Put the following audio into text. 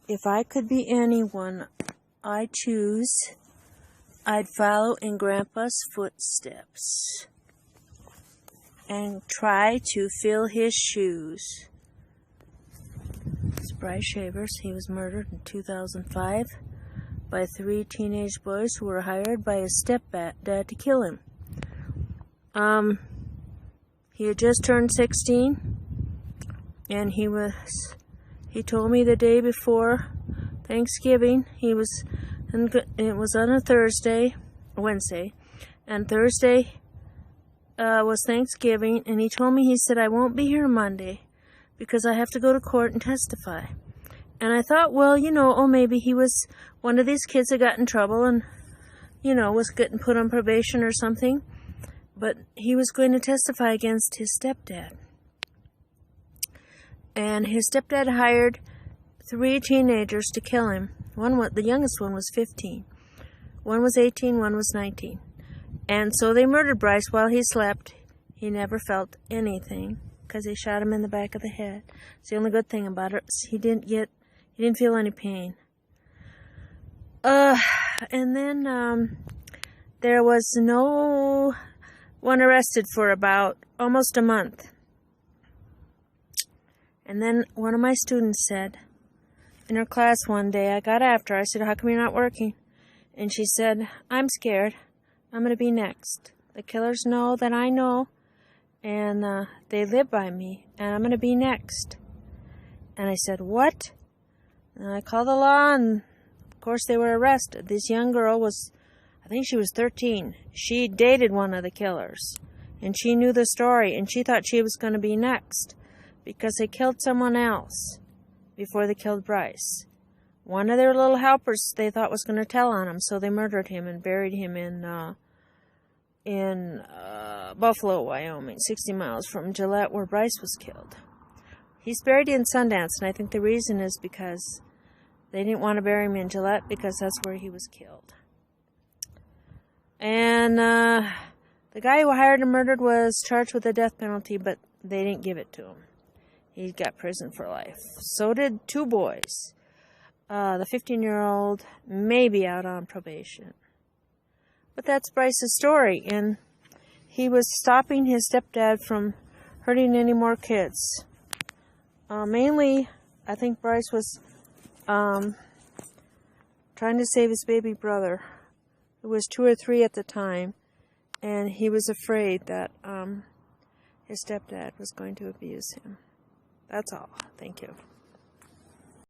If I could be anyone I choose, I'd follow in Grandpa's footsteps and try to fill his shoes. It's Bryce Shavers. He was murdered in 2005 by 3 teenage boys who were hired by his stepdad to kill him. He had just turned 16, and he told me the day before Thanksgiving, it was on a Wednesday, and Thursday was Thanksgiving, and he told me, he said, I won't be here Monday because I have to go to court and testify. And I thought, well, maybe he was one of these kids that got in trouble and, was getting put on probation or something. But he was going to testify against his stepdad. And his stepdad hired 3 teenagers to kill him. The youngest one was 15. One was 18, one was 19. And so they murdered Bryce while he slept. He never felt anything because they shot him in the back of the head. It's the only good thing about it. He didn't feel any pain. And then there was no one arrested for about almost a month. And then one of my students said in her class one day, I got after her. I said, how come you're not working? And she said, I'm scared. I'm going to be next. The killers know that I know, and they live by me, and I'm going to be next. And I said, what? And I called the law, and of course they were arrested. This young girl I think she was 13. She dated one of the killers, and she knew the story, and she thought she was going to be next because they killed someone else before they killed Bryce. One of their little helpers they thought was going to tell on him, so they murdered him and buried him in Buffalo, Wyoming, 60 miles from Gillette, where Bryce was killed. He's buried in Sundance, and I think the reason is because they didn't want to bury him in Gillette because that's where he was killed. And the guy who hired him murdered was charged with the death penalty, but they didn't give it to him. He got prison for life. So did 2 boys. The 15-year-old may be out on probation. But that's Bryce's story, and he was stopping his stepdad from hurting any more kids. Mainly, I think Bryce was trying to save his baby brother, who was 2 or 3 at the time, and he was afraid that his stepdad was going to abuse him. That's all. Thank you.